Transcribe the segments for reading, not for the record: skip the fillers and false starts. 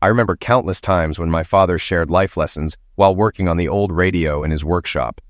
I remember countless times when my father shared life lessons while working on the old radio in his workshop.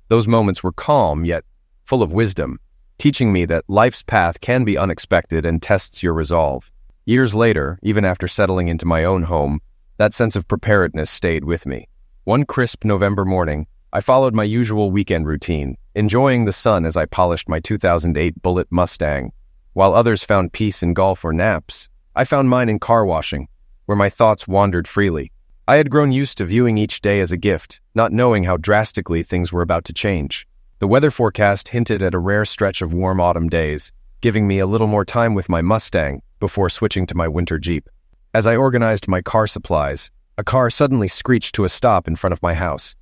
Those moments were calm, yet full of wisdom, teaching me that life's path can be unexpected and tests your resolve. Years later, even after settling into my own home, that sense of preparedness stayed with me. One crisp November morning, I followed my usual weekend routine, enjoying the sun as I polished my 2008 Bullitt Mustang. While others found peace in golf or naps, I found mine in car washing, where my thoughts wandered freely. I had grown used to viewing each day as a gift, not knowing how drastically things were about to change. The weather forecast hinted at a rare stretch of warm autumn days, giving me a little more time with my Mustang before switching to my winter Jeep. As I organized my car supplies, a car suddenly screeched to a stop in front of my house.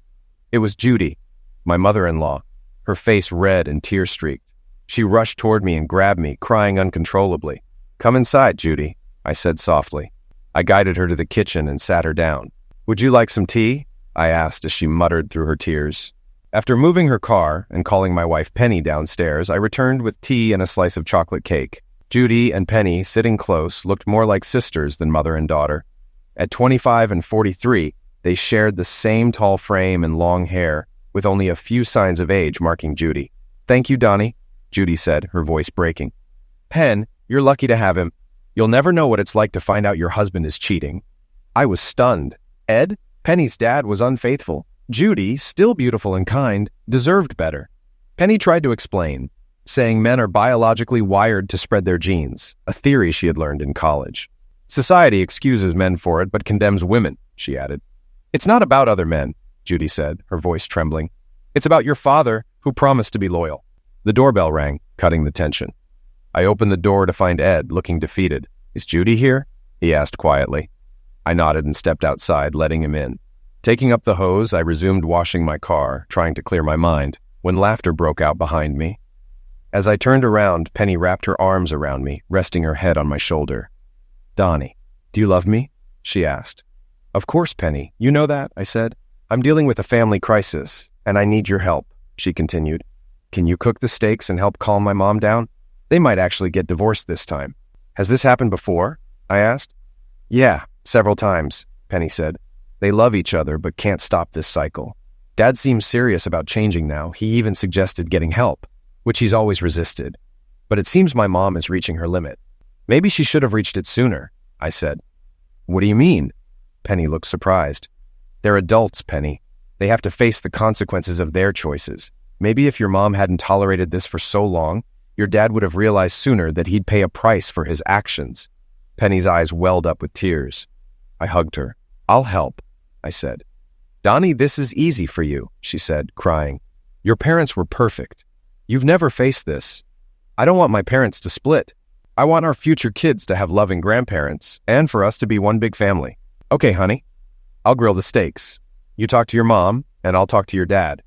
It was Judy, my mother-in-law, her face red and tear-streaked. She rushed toward me and grabbed me, crying uncontrollably. "Come inside, Judy," I said softly. I guided her to the kitchen and sat her down. "Would you like some tea?" I asked as she muttered through her tears. After moving her car and calling my wife Penny downstairs, I returned with tea and a slice of chocolate cake. Judy and Penny, sitting close, looked more like sisters than mother and daughter. At 25 and 43, they shared the same tall frame and long hair, with only a few signs of age marking Judy. "Thank you, Donnie," Judy said, her voice breaking. "Pen, you're lucky to have him. You'll never know what it's like to find out your husband is cheating." I was stunned. Ed, Penny's dad, was unfaithful. Judy, still beautiful and kind, deserved better. Penny tried to explain, saying men are biologically wired to spread their genes, a theory she had learned in college. "Society excuses men for it, but condemns women," she added. "It's not about other men," Judy said, her voice trembling. "It's about your father, who promised to be loyal." The doorbell rang, cutting the tension. I opened the door to find Ed, looking defeated. "Is Judy here?" he asked quietly. I nodded and stepped outside, letting him in. Taking up the hose, I resumed washing my car, trying to clear my mind, when laughter broke out behind me. As I turned around, Penny wrapped her arms around me, resting her head on my shoulder. "Donnie, do you love me?" she asked. "Of course, Penny. You know that," I said. "I'm dealing with a family crisis, and I need your help," she continued. "Can you cook the steaks and help calm my mom down? They might actually get divorced this time." "Has this happened before?" I asked. "Yeah, several times," Penny said. "They love each other but can't stop this cycle. Dad seems serious about changing now. He even suggested getting help, which he's always resisted. But it seems my mom is reaching her limit." "Maybe she should have reached it sooner," I said. "What do you mean?" Penny looked surprised. "They're adults, Penny. They have to face the consequences of their choices. Maybe if your mom hadn't tolerated this for so long, your dad would have realized sooner that he'd pay a price for his actions." Penny's eyes welled up with tears. I hugged her. "I'll help," I said. "Donnie, this is easy for you," she said, crying. "Your parents were perfect. You've never faced this. I don't want my parents to split. I want our future kids to have loving grandparents, and for us to be one big family. Okay, honey, I'll grill the steaks. You talk to your mom, and I'll talk to your dad.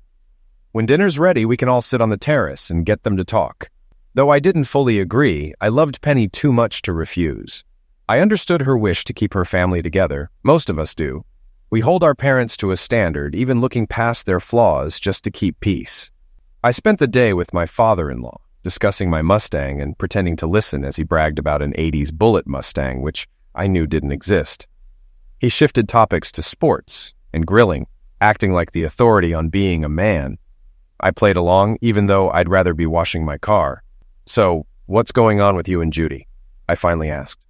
When dinner's ready, we can all sit on the terrace and get them to talk." Though I didn't fully agree, I loved Penny too much to refuse. I understood her wish to keep her family together. Most of us do. We hold our parents to a standard, even looking past their flaws just to keep peace. I spent the day with my father-in-law, discussing my Mustang and pretending to listen as he bragged about an 80s Bullitt Mustang, which I knew didn't exist. He shifted topics to sports and grilling, acting like the authority on being a man. I played along, even though I'd rather be washing my car. "So, what's going on with you and Judy?" I finally asked.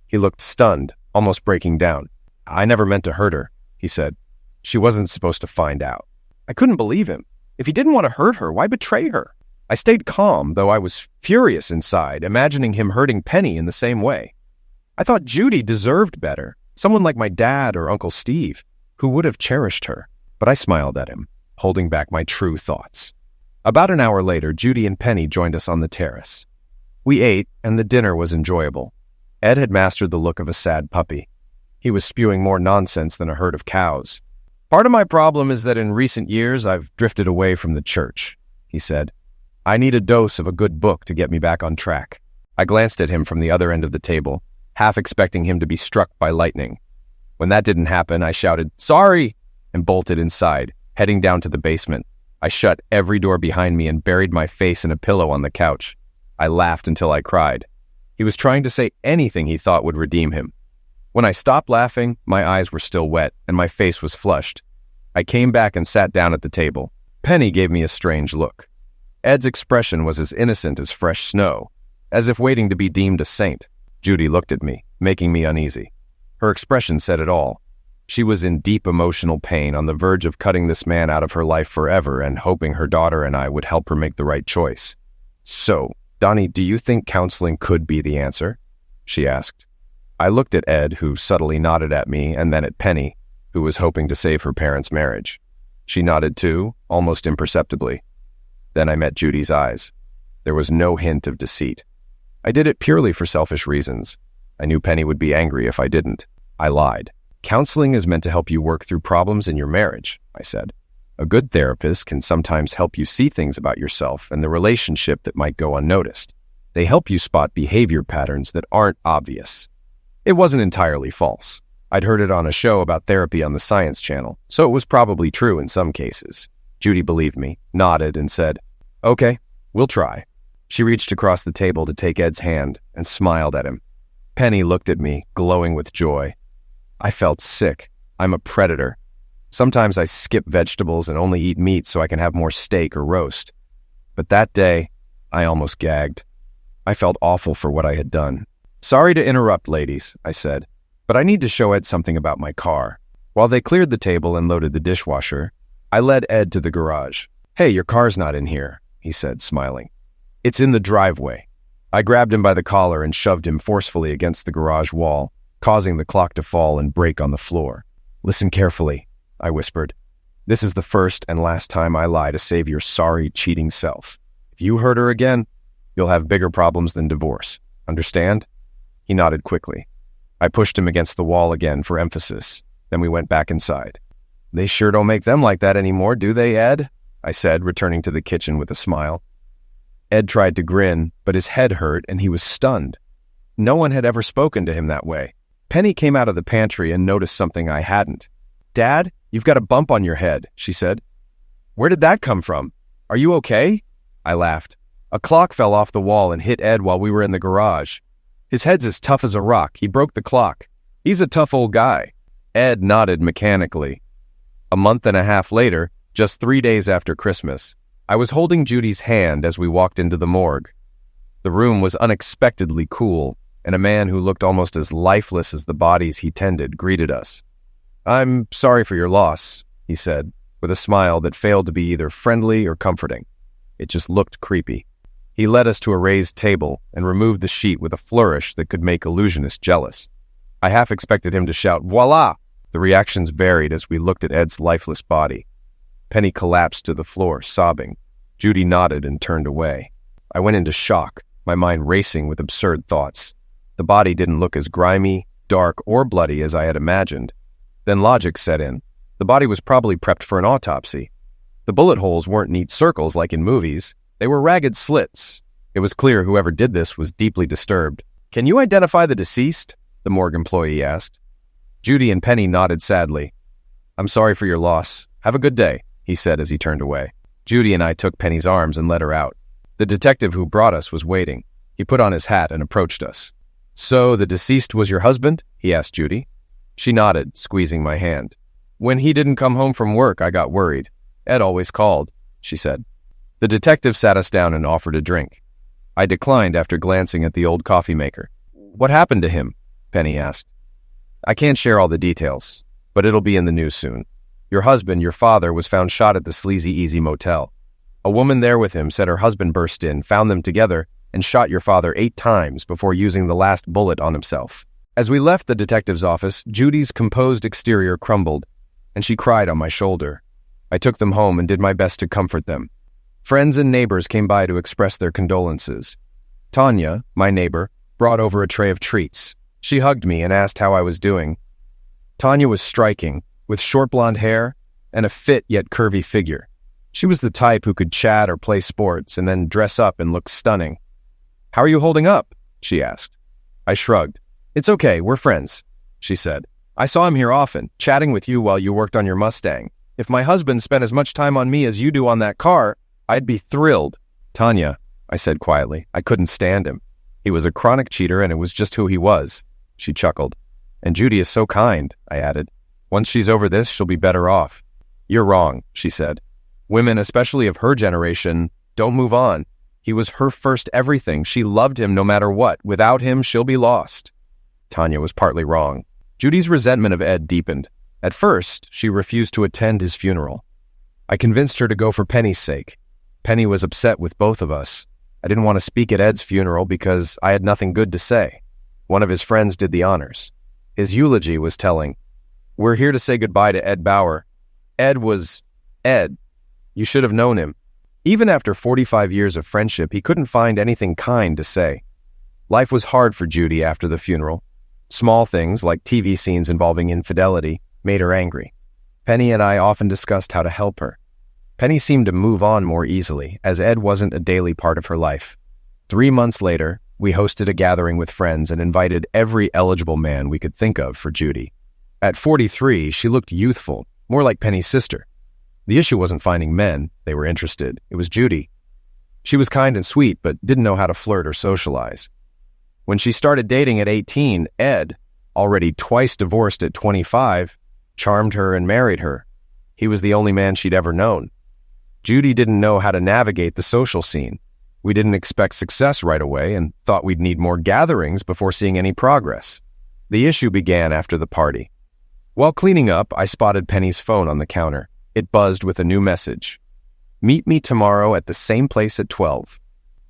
He looked stunned, almost breaking down. "I never meant to hurt her," he said. "She wasn't supposed to find out." I couldn't believe him. If he didn't want to hurt her, why betray her? I stayed calm, though I was furious inside, imagining him hurting Penny in the same way. I thought Judy deserved better, someone like my dad or Uncle Steve, who would have cherished her. But I smiled at him, holding back my true thoughts. About an hour later, Judy and Penny joined us on the terrace. We ate, and the dinner was enjoyable. Ed had mastered the look of a sad puppy. He was spewing more nonsense than a herd of cows. "Part of my problem is that in recent years I've drifted away from the church," he said. "I need a dose of a good book to get me back on track." I glanced at him from the other end of the table, half expecting him to be struck by lightning. When that didn't happen, I shouted, "Sorry!" and bolted inside, heading down to the basement. I shut every door behind me and buried my face in a pillow on the couch. I laughed until I cried. He was trying to say anything he thought would redeem him. When I stopped laughing, my eyes were still wet and my face was flushed. I came back and sat down at the table. Penny gave me a strange look. Ed's expression was as innocent as fresh snow, as if waiting to be deemed a saint. Judy looked at me, making me uneasy. Her expression said it all. She was in deep emotional pain, on the verge of cutting this man out of her life forever and hoping her daughter and I would help her make the right choice. "So, Donnie, do you think counseling could be the answer?" she asked. I looked at Ed, who subtly nodded at me, and then at Penny, who was hoping to save her parents' marriage. She nodded too, almost imperceptibly. Then I met Judy's eyes. There was no hint of deceit. I did it purely for selfish reasons. I knew Penny would be angry if I didn't. I lied. "Counseling is meant to help you work through problems in your marriage," I said. "A good therapist can sometimes help you see things about yourself and the relationship that might go unnoticed. They help you spot behavior patterns that aren't obvious." It wasn't entirely false. I'd heard it on a show about therapy on the Science Channel, so it was probably true in some cases. Judy believed me, nodded, and said, "Okay, we'll try." She reached across the table to take Ed's hand and smiled at him. Penny looked at me, glowing with joy. I felt sick. I'm a predator. Sometimes I skip vegetables and only eat meat so I can have more steak or roast. But that day, I almost gagged. I felt awful for what I had done. "Sorry to interrupt, ladies," I said, "but I need to show Ed something about my car." While they cleared the table and loaded the dishwasher, I led Ed to the garage. "Hey, your car's not in here," he said, smiling. "It's in the driveway." I grabbed him by the collar and shoved him forcefully against the garage wall, causing the clock to fall and break on the floor. "Listen carefully," I whispered. "This is the first and last time I lie to save your sorry, cheating self. If you hurt her again, you'll have bigger problems than divorce. Understand?" He nodded quickly. I pushed him against the wall again for emphasis. Then we went back inside. "They sure don't make them like that anymore, do they, Ed?" I said, returning to the kitchen with a smile. Ed tried to grin, but his head hurt and he was stunned. No one had ever spoken to him that way. Penny came out of the pantry and noticed something I hadn't. "Dad, you've got a bump on your head," she said. "Where did that come from? Are you okay?" I laughed. "A clock fell off the wall and hit Ed while we were in the garage. His head's as tough as a rock. He broke the clock. He's a tough old guy." Ed nodded mechanically. A month and a half later, just 3 days after Christmas, I was holding Judy's hand as we walked into the morgue. The room was unexpectedly cool, and a man who looked almost as lifeless as the bodies he tended greeted us. "I'm sorry for your loss," he said, with a smile that failed to be either friendly or comforting. It just looked creepy. He led us to a raised table and removed the sheet with a flourish that could make illusionists jealous. I half expected him to shout, "Voila!" The reactions varied as we looked at Ed's lifeless body. Penny collapsed to the floor, sobbing. Judy nodded and turned away. I went into shock, my mind racing with absurd thoughts. The body didn't look as grimy, dark, or bloody as I had imagined. Then logic set in. The body was probably prepped for an autopsy. The bullet holes weren't neat circles like in movies. They were ragged slits. It was clear whoever did this was deeply disturbed. "Can you identify the deceased?" the morgue employee asked. Judy and Penny nodded sadly. "I'm sorry for your loss. Have a good day," he said as he turned away. Judy and I took Penny's arms and led her out. The detective who brought us was waiting. He put on his hat and approached us. "So the deceased was your husband?" he asked Judy. She nodded, squeezing my hand. "When he didn't come home from work, I got worried. Ed always called," she said. The detective sat us down and offered a drink. I declined after glancing at the old coffee maker. "What happened to him?" Penny asked. "I can't share all the details, but it'll be in the news soon. Your husband, your father, was found shot at the Sleazy Easy Motel. A woman there with him said her husband burst in, found them together, and shot your father 8 times before using the last bullet on himself." As we left the detective's office, Judy's composed exterior crumbled, and she cried on my shoulder. I took them home and did my best to comfort them. Friends and neighbors came by to express their condolences. Tanya, my neighbor, brought over a tray of treats. She hugged me and asked how I was doing. Tanya was striking, with short blonde hair and a fit yet curvy figure. She was the type who could chat or play sports and then dress up and look stunning. "How are you holding up?" she asked. I shrugged. "It's okay, we're friends," she said. "I saw him here often, chatting with you while you worked on your Mustang. If my husband spent as much time on me as you do on that car, I'd be thrilled." "Tanya," I said quietly, I couldn't stand him. He was a chronic cheater and it was just who he was. She chuckled. And Judy is so kind, I added. Once she's over this, she'll be better off. You're wrong, she said. Women, especially of her generation, don't move on. He was her first everything. She loved him no matter what. Without him, she'll be lost. Tanya was partly wrong. Judy's resentment of Ed deepened. At first, she refused to attend his funeral. I convinced her to go for Penny's sake. Penny was upset with both of us. I didn't want to speak at Ed's funeral because I had nothing good to say. One of his friends did the honors. His eulogy was telling. We're here to say goodbye to Ed Bauer. Ed was Ed. You should have known him. Even after 45 years of friendship, he couldn't find anything kind to say. Life was hard for Judy after the funeral. Small things, like TV scenes involving infidelity, made her angry. Penny and I often discussed how to help her. Penny seemed to move on more easily, as Ed wasn't a daily part of her life. 3 months later, we hosted a gathering with friends and invited every eligible man we could think of for Judy. At 43, she looked youthful, more like Penny's sister. The issue wasn't finding men they were interested. It was Judy. She was kind and sweet, but didn't know how to flirt or socialize. When she started dating at 18, Ed, already twice divorced at 25, charmed her and married her. He was the only man she'd ever known. Judy didn't know how to navigate the social scene. We didn't expect success right away and thought we'd need more gatherings before seeing any progress. The issue began after the party. While cleaning up, I spotted Penny's phone on the counter. It buzzed with a new message. Meet me tomorrow at the same place at 12.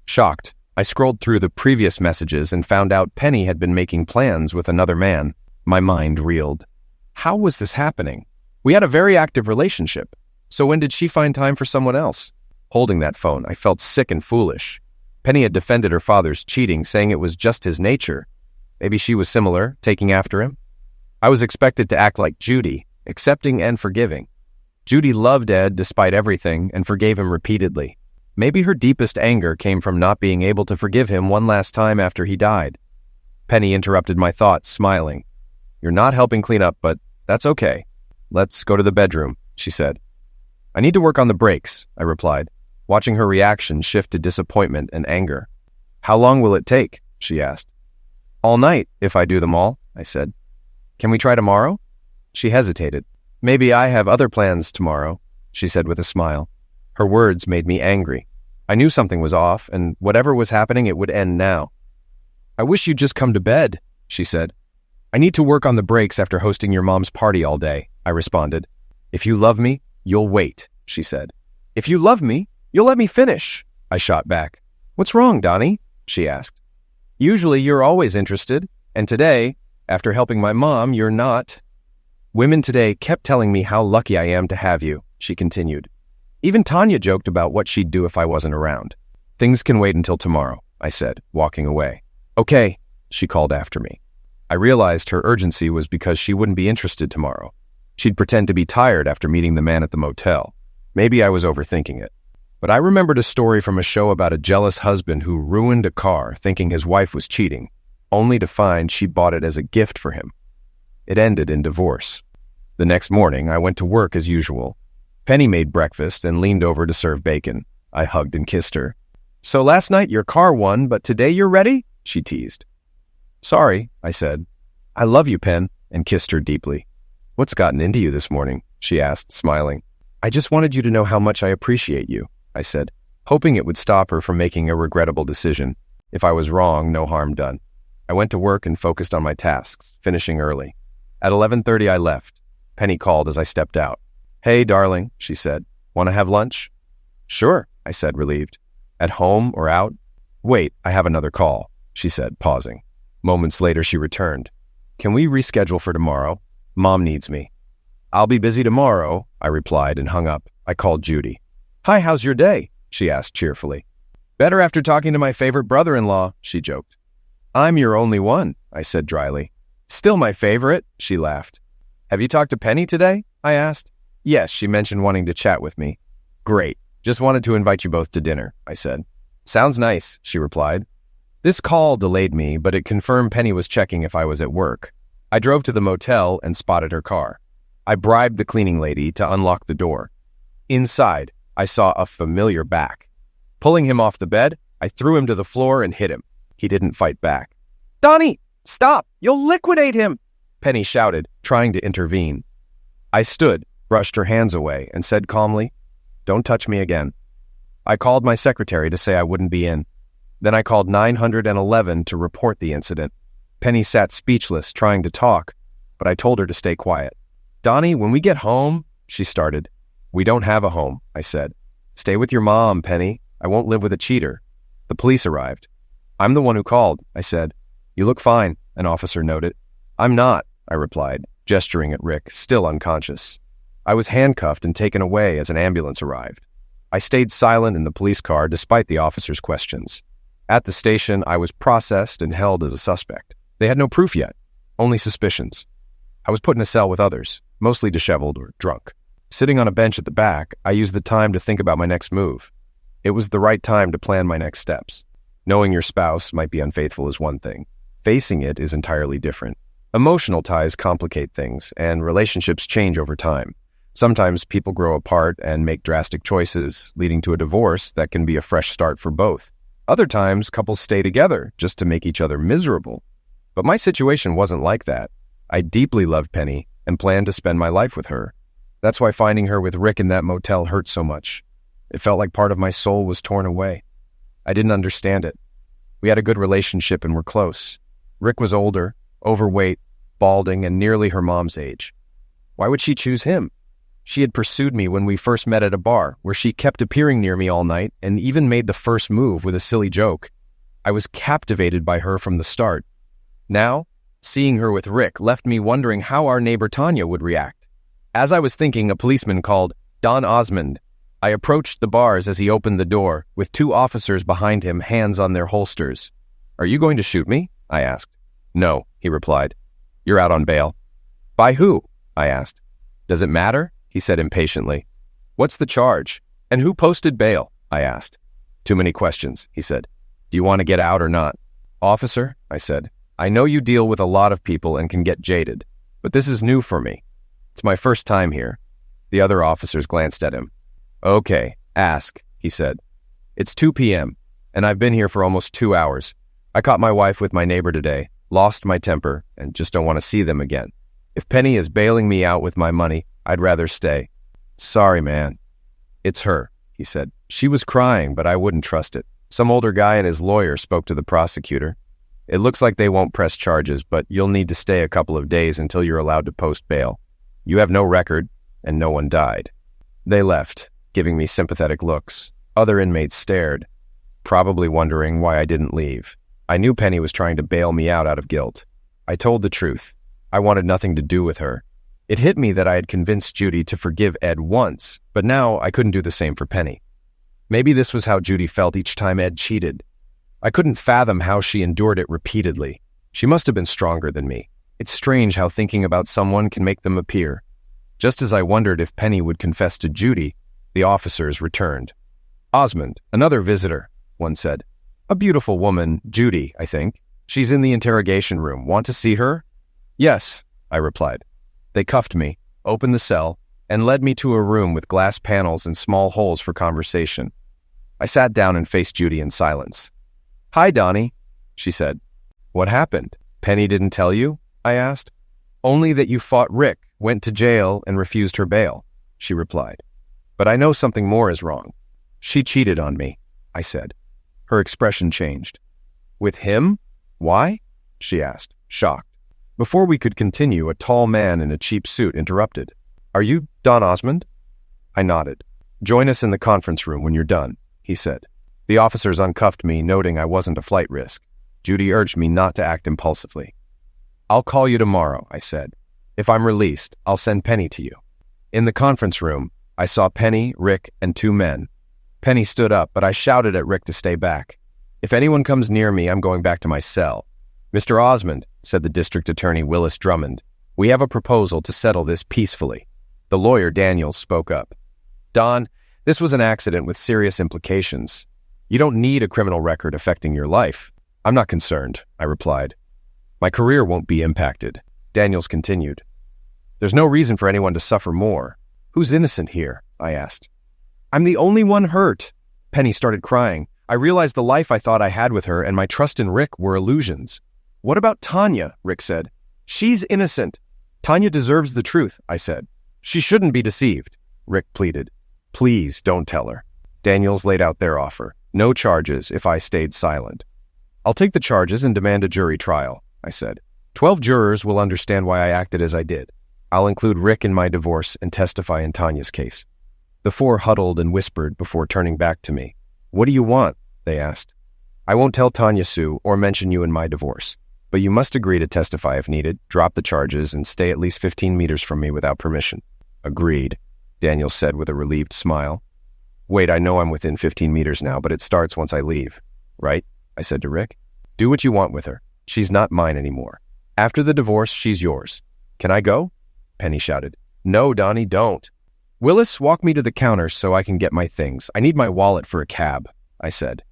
Shocked, I scrolled through the previous messages and found out Penny had been making plans with another man. My mind reeled. How was this happening? We had a very active relationship. So when did she find time for someone else? Holding that phone, I felt sick and foolish. Penny had defended her father's cheating, saying it was just his nature. Maybe she was similar, taking after him. I was expected to act like Judy, accepting and forgiving. Judy loved Ed despite everything and forgave him repeatedly. Maybe her deepest anger came from not being able to forgive him one last time after he died. Penny interrupted my thoughts, smiling. You're not helping clean up, but that's okay. Let's go to the bedroom, she said. I need to work on the breaks, I replied, watching her reaction shift to disappointment and anger. How long will it take? She asked. All night, if I do them all, I said. Can we try tomorrow? She hesitated. Maybe I have other plans tomorrow, she said with a smile. Her words made me angry. I knew something was off, and whatever was happening, it would end now. I wish you'd just come to bed, she said. I need to work on the breaks after hosting your mom's party all day, I responded. If you love me, you'll wait, she said. If you love me, you'll let me finish, I shot back. What's wrong, Donnie? She asked. Usually you're always interested, and today, after helping my mom, you're not. Women today kept telling me how lucky I am to have you, she continued. Even Tanya joked about what she'd do if I wasn't around. Things can wait until tomorrow, I said, walking away. Okay, she called after me. I realized her urgency was because she wouldn't be interested tomorrow. She'd pretend to be tired after meeting the man at the motel. Maybe I was overthinking it. But I remembered a story from a show about a jealous husband who ruined a car thinking his wife was cheating, only to find she bought it as a gift for him. It ended in divorce. The next morning, I went to work as usual. Penny made breakfast and leaned over to serve bacon. I hugged and kissed her. So last night your car won, but today you're ready? She teased. Sorry, I said. I love you, Pen, and kissed her deeply. What's gotten into you this morning? She asked, smiling. I just wanted you to know how much I appreciate you, I said, hoping it would stop her from making a regrettable decision. If I was wrong, no harm done. I went to work and focused on my tasks, finishing early. At 11:30, I left. Penny called as I stepped out. Hey, darling, she said. Want to have lunch? Sure, I said, relieved. At home or out? Wait, I have another call, she said, pausing. Moments later, she returned. Can we reschedule for tomorrow? Mom needs me. I'll be busy tomorrow, I replied and hung up. I called Judy. Hi, how's your day? She asked cheerfully. Better after talking to my favorite brother-in-law, she joked. I'm your only one, I said dryly. Still my favorite, she laughed. Have you talked to Penny today? I asked. Yes, she mentioned wanting to chat with me. Great. Just wanted to invite you both to dinner, I said. Sounds nice, she replied. This call delayed me, but it confirmed Penny was checking if I was at work. I drove to the motel and spotted her car. I bribed the cleaning lady to unlock the door. Inside, I saw a familiar back. Pulling him off the bed, I threw him to the floor and hit him. He didn't fight back. Donnie, stop! You'll liquidate him! Penny shouted, trying to intervene. I stood, brushed her hands away, and said calmly, "Don't touch me again." I called my secretary to say I wouldn't be in. Then I called 911 to report the incident. Penny sat speechless, trying to talk, but I told her to stay quiet. "Donnie, when we get home," she started. "We don't have a home," I said. "Stay with your mom, Penny. I won't live with a cheater." The police arrived. "I'm the one who called," I said. "You look fine," an officer noted. "I'm not," I replied, gesturing at Rick, still unconscious. I was handcuffed and taken away as an ambulance arrived. I stayed silent in the police car despite the officer's questions. At the station, I was processed and held as a suspect. They had no proof yet, only suspicions. I was put in a cell with others, mostly disheveled or drunk. Sitting on a bench at the back, I used the time to think about my next move. It was the right time to plan my next steps. Knowing your spouse might be unfaithful is one thing. Facing it is entirely different. Emotional ties complicate things, and relationships change over time. Sometimes people grow apart and make drastic choices, leading to a divorce that can be a fresh start for both. Other times, couples stay together just to make each other miserable. But my situation wasn't like that. I deeply loved Penny and planned to spend my life with her. That's why finding her with Rick in that motel hurt so much. It felt like part of my soul was torn away. I didn't understand it. We had a good relationship and were close. Rick was older, overweight, balding, and nearly her mom's age. Why would she choose him? She had pursued me when we first met at a bar, where she kept appearing near me all night and even made the first move with a silly joke. I was captivated by her from the start. Now, seeing her with Rick left me wondering how our neighbor Tanya would react. As I was thinking, a policeman called Don Osmond. I approached the bars as he opened the door, with 2 officers behind him, hands on their holsters. "Are you going to shoot me?" I asked. "No," he replied. "You're out on bail." "By who?" I asked. "Does it matter?" he said impatiently. "What's the charge? And who posted bail?" I asked. "Too many questions," he said. "Do you want to get out or not?" "Officer," I said, "I know you deal with a lot of people and can get jaded, but this is new for me. It's my first time here." The other officers glanced at him. "Okay, ask," he said. "It's 2 p.m., and I've been here for almost 2 hours. I caught my wife with my neighbor today, lost my temper, and just don't want to see them again. If Penny is bailing me out with my money, I'd rather stay." "Sorry, man." "It's her," he said. "She was crying, but I wouldn't trust it. Some older guy and his lawyer spoke to the prosecutor. It looks like they won't press charges, but you'll need to stay a couple of days until you're allowed to post bail. You have no record, and no one died." They left, giving me sympathetic looks. Other inmates stared, probably wondering why I didn't leave. I knew Penny was trying to bail me out of guilt. I told the truth. I wanted nothing to do with her. It hit me that I had convinced Judy to forgive Ed once, but now I couldn't do the same for Penny. Maybe this was how Judy felt each time Ed cheated. I couldn't fathom how she endured it repeatedly. She must have been stronger than me. It's strange how thinking about someone can make them appear. Just as I wondered if Penny would confess to Judy, the officers returned. "Osmond, another visitor," one said. "A beautiful woman, Judy, I think. She's in the interrogation room. Want to see her?" "Yes," I replied. They cuffed me, opened the cell, and led me to a room with glass panels and small holes for conversation. I sat down and faced Judy in silence. "Hi, Donnie," she said. "What happened? Penny didn't tell you?" I asked. "Only that you fought Rick, went to jail, and refused her bail," she replied. "But I know something more is wrong." "She cheated on me," I said. Her expression changed. "With him? Why?" she asked, shocked. Before we could continue, a tall man in a cheap suit interrupted. "Are you Don Osmond?" I nodded. "Join us in the conference room when you're done," he said. The officers uncuffed me, noting I wasn't a flight risk. Judy urged me not to act impulsively. "I'll call you tomorrow," I said. "If I'm released, I'll send Penny to you." In the conference room, I saw Penny, Rick, and 2 men. Penny stood up, but I shouted at Rick to stay back. "If anyone comes near me, I'm going back to my cell." "Mr. Osmond," said the district attorney Willis Drummond, "we have a proposal to settle this peacefully." The lawyer Daniels spoke up. "Don, this was an accident with serious implications. You don't need a criminal record affecting your life." "I'm not concerned," I replied. "My career won't be impacted." Daniels continued. "There's no reason for anyone to suffer more. Who's innocent here?" I asked. "I'm the only one hurt." Penny started crying. "I realized the life I thought I had with her and my trust in Rick were illusions." "What about Tanya?" Rick said. She's innocent. Tanya deserves the truth, I said. She shouldn't be deceived, Rick pleaded. Please don't tell her. Daniels laid out their offer. No charges if I stayed silent. I'll take the charges and demand a jury trial, I said. 12 jurors will understand why I acted as I did. I'll include Rick in my divorce and testify in Tanya's case. The 4 huddled and whispered before turning back to me. What do you want? They asked. I won't tell Tanya Sue or mention you in my divorce, but you must agree to testify if needed, drop the charges, and stay at least 15 meters from me without permission. Agreed, Daniel said with a relieved smile. Wait, I know I'm within 15 meters now, but it starts once I leave. Right? I said to Rick. Do what you want with her. She's not mine anymore. After the divorce, she's yours. Can I go? Penny shouted. No, Donnie, don't. Willis, walk me to the counter so I can get my things. I need my wallet for a cab, I said.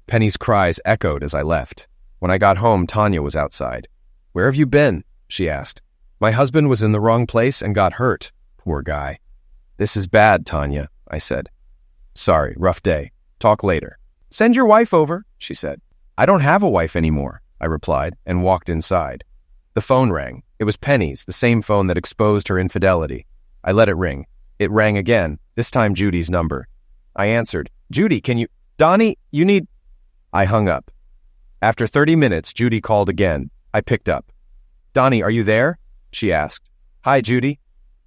Penny's cries echoed as I left. When I got home, Tanya was outside. Where have you been? She asked. My husband was in the wrong place and got hurt. Poor guy. This is bad, Tanya, I said. Sorry, rough day. Talk later. Send your wife over, she said. I don't have a wife anymore, I replied, and walked inside. The phone rang. It was Penny's, the same phone that exposed her infidelity. I let it ring. It rang again, this time Judy's number. I answered. Judy, can you... Donnie, you need... I hung up. After 30 minutes, Judy called again. I picked up. Donnie, are you there? She asked. Hi, Judy.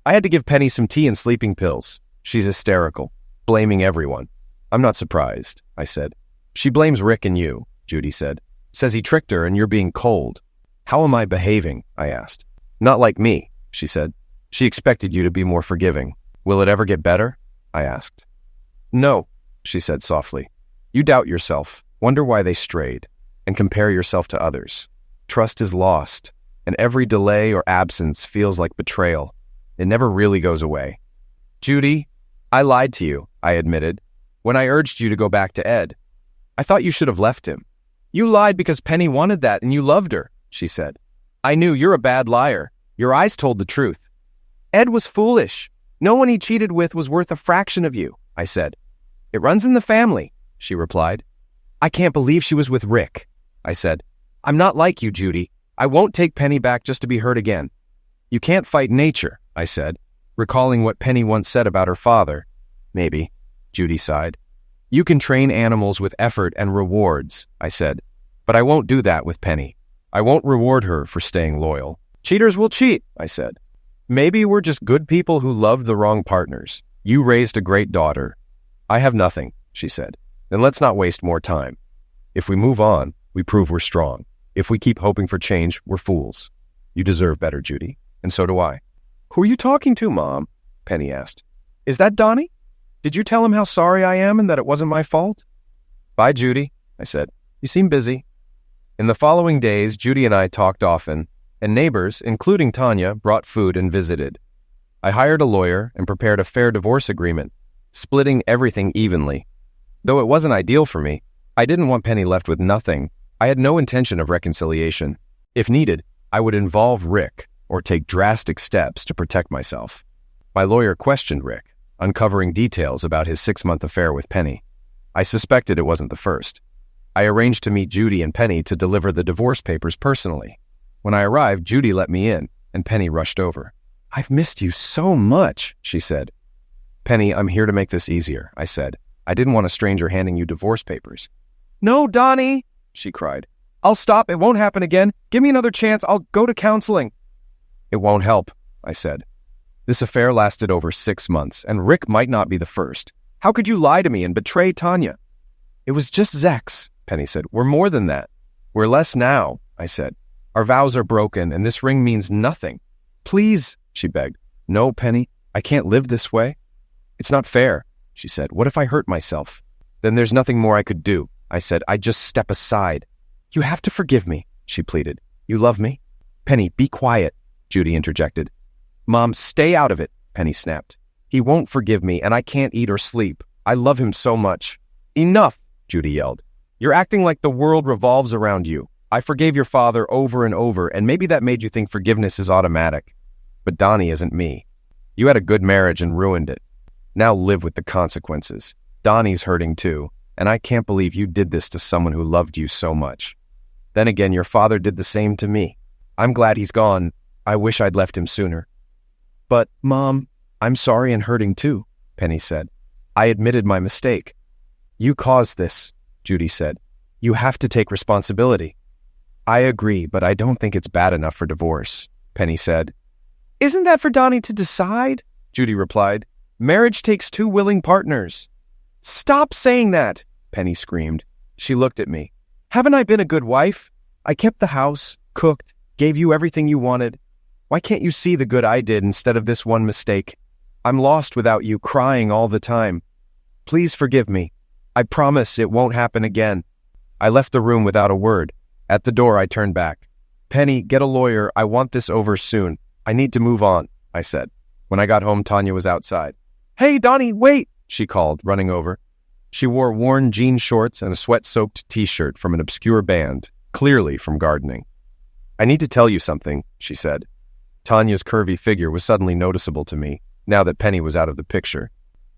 I had to give Penny some tea and sleeping pills. She's hysterical, blaming everyone. I'm not surprised, I said. She blames Rick and you, Judy said. Says he tricked her and you're being cold. How am I behaving? I asked. Not like me, she said. She expected you to be more forgiving. Will it ever get better? I asked. No, she said softly. You doubt yourself, wonder why they strayed, and compare yourself to others. Trust is lost, and every delay or absence feels like betrayal. It never really goes away. Judy, I lied to you, I admitted, when I urged you to go back to Ed. I thought you should have left him. You lied because Penny wanted that and you loved her, she said. I knew you're a bad liar. Your eyes told the truth. Ed was foolish. No one he cheated with was worth a fraction of you, I said. It runs in the family, she replied. I can't believe she was with Rick, I said. I'm not like you, Judy. I won't take Penny back just to be hurt again. You can't fight nature, I said, recalling what Penny once said about her father. Maybe, Judy sighed. You can train animals with effort and rewards, I said, but I won't do that with Penny. I won't reward her for staying loyal. Cheaters will cheat, I said. Maybe we're just good people who loved the wrong partners. You raised a great daughter. I have nothing, she said. Then let's not waste more time. If we move on, we prove we're strong. If we keep hoping for change, we're fools. You deserve better, Judy, and so do I. Who are you talking to, Mom? Penny asked. Is that Donnie? Did you tell him how sorry I am and that it wasn't my fault? Bye, Judy, I said. You seem busy. In the following days, Judy and I talked often, and neighbors, including Tanya, brought food and visited. I hired a lawyer and prepared a fair divorce agreement, splitting everything evenly. Though it wasn't ideal for me, I didn't want Penny left with nothing. I had no intention of reconciliation. If needed, I would involve Rick or take drastic steps to protect myself. My lawyer questioned Rick, uncovering details about his 6-month affair with Penny. I suspected it wasn't the first. I arranged to meet Judy and Penny to deliver the divorce papers personally. When I arrived, Judy let me in, and Penny rushed over. I've missed you so much, she said. Penny, I'm here to make this easier, I said. I didn't want a stranger handing you divorce papers. No, Donnie, she cried. I'll stop. It won't happen again. Give me another chance. I'll go to counseling. It won't help, I said. This affair lasted over 6 months, and Rick might not be the first. How could you lie to me and betray Tanya? It was just Zex, Penny said. We're more than that. We're less now, I said. Our vows are broken, and this ring means nothing. Please, she begged. No, Penny, I can't live this way. It's not fair, she said. What if I hurt myself? Then there's nothing more I could do, I said. I'd just step aside. You have to forgive me, she pleaded. You love me? Penny, be quiet, Judy interjected. Mom, stay out of it, Penny snapped. He won't forgive me, and I can't eat or sleep. I love him so much. Enough, Judy yelled. You're acting like the world revolves around you. I forgave your father over and over, and maybe that made you think forgiveness is automatic. But Donnie isn't me. You had a good marriage and ruined it. Now live with the consequences. Donnie's hurting too, and I can't believe you did this to someone who loved you so much. Then again, your father did the same to me. I'm glad he's gone. I wish I'd left him sooner. But, Mom, I'm sorry and hurting too, Penny said. I admitted my mistake. You caused this, Judy said. You have to take responsibility. I agree, but I don't think it's bad enough for divorce, Penny said. Isn't that for Donnie to decide? Judy replied. Marriage takes two willing partners. Stop saying that, Penny screamed. She looked at me. Haven't I been a good wife? I kept the house, cooked, gave you everything you wanted. Why can't you see the good I did instead of this one mistake? I'm lost without you, crying all the time. Please forgive me. I promise it won't happen again. I left the room without a word. At the door, I turned back. Penny, get a lawyer. I want this over soon. I need to move on, I said. When I got home, Tanya was outside. Hey, Donnie, wait, she called, running over. She wore worn jean shorts and a sweat-soaked t-shirt from an obscure band, clearly from gardening. I need to tell you something, she said. Tanya's curvy figure was suddenly noticeable to me, now that Penny was out of the picture.